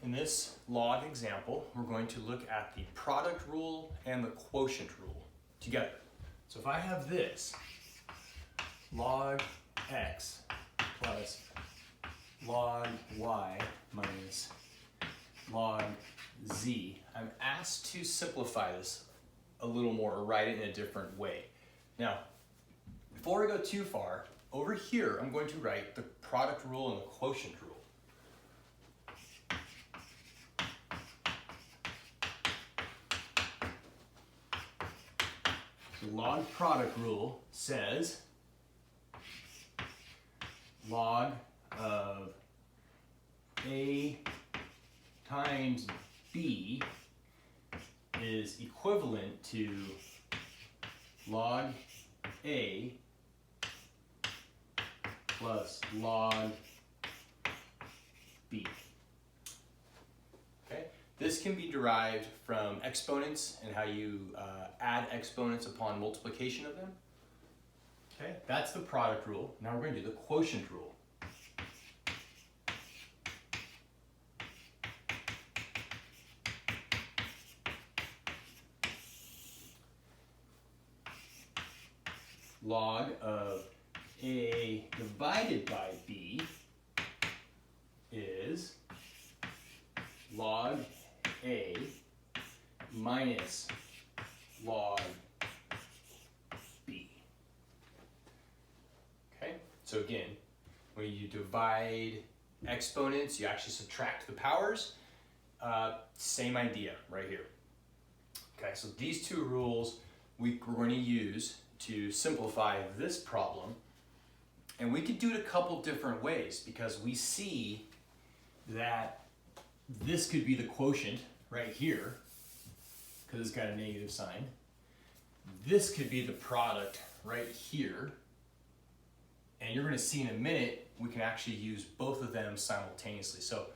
In this log example, we're going to look at the product rule and the quotient rule together. So if I have this, log x plus log y minus log z, I'm asked to simplify this a little more or write it in a different way. Now, before we go too far, over here I'm going to write the product rule and the quotient rule. The log product rule says log of A times B is equivalent to log A plus log B. Okay? This can be derived from exponents and how you add exponents upon multiplication of them. Okay, that's the product rule. Now we're going to do the quotient rule. Log of A divided by B is log A minus log B. Okay, so again, when you divide exponents, you actually subtract the powers. Same idea right here. Okay, so these two rules we're going to use to simplify this problem. And we could do it a couple different ways because we see that this could be the quotient right here because it's got a negative sign. This could be the product right here. And you're going to see in a minute, we can actually use both of them simultaneously. So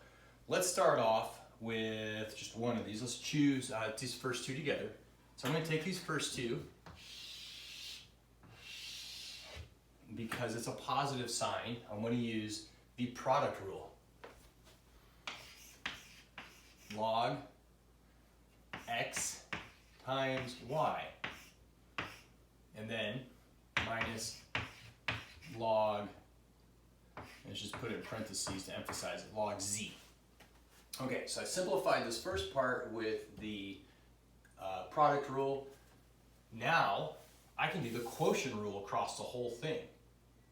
let's start off with just one of these. Let's choose these first two together. So I'm going to take these first two. Because it's a positive sign, I'm going to use the product rule. Log x times y. And then minus log, let's just put it in parentheses to emphasize it, log z. Okay, so I simplified this first part with the product rule. Now I can do the quotient rule across the whole thing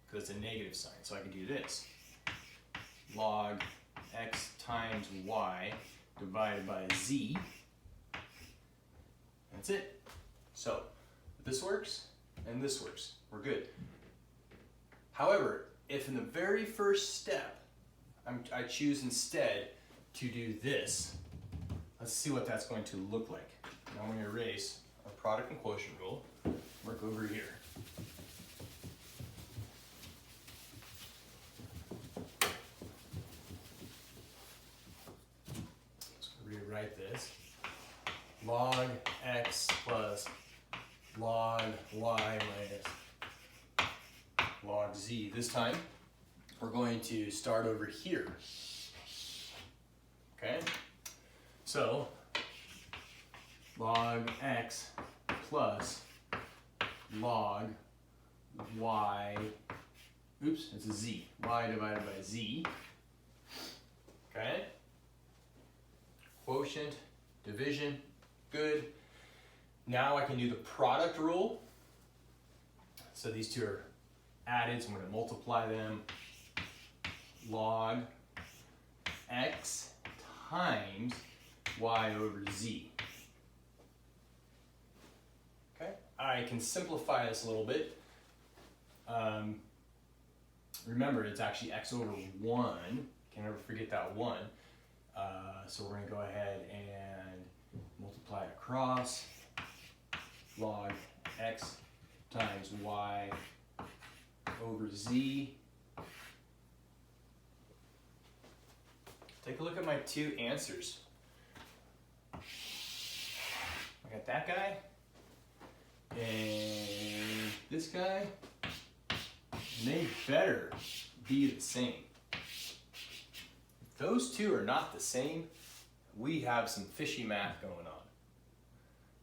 because it's a negative sign. So I can do this. Log x times y divided by z. That's it. So this works and this works. We're good. However, if in the very first step I choose instead to do this, let's see what that's going to look like. Now I'm going to erase our product and quotient rule. Work over here. Let's rewrite this. Log x plus log y minus log z. This time we're going to start over here. Okay? So log x plus log y, oops, it's a z, y divided by z, okay? Quotient, division, good. Now I can do the product rule. So these two are added, so I'm going to multiply them. Log x times y over z. Okay, I can simplify this a little bit. Remember, it's actually x over 1. Can never forget that 1. So we're going to go ahead and multiply across. Log x times y over z. Take a look at my two answers. I got that guy and this guy. And they better be the same. If those two are not the same, we have some fishy math going on,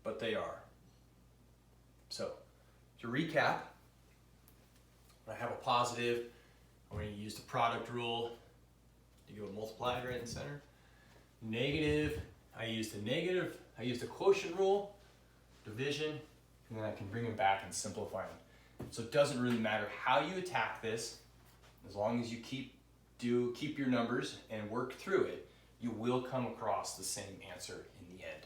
but they are. So to recap, when I have a positive, I'm going to use the product rule to give a multiplier right in the center. Negative, I use the quotient rule, division, and then I can bring them back and simplify them. So it doesn't really matter how you attack this, as long as you keep your numbers and work through it, you will come across the same answer in the end.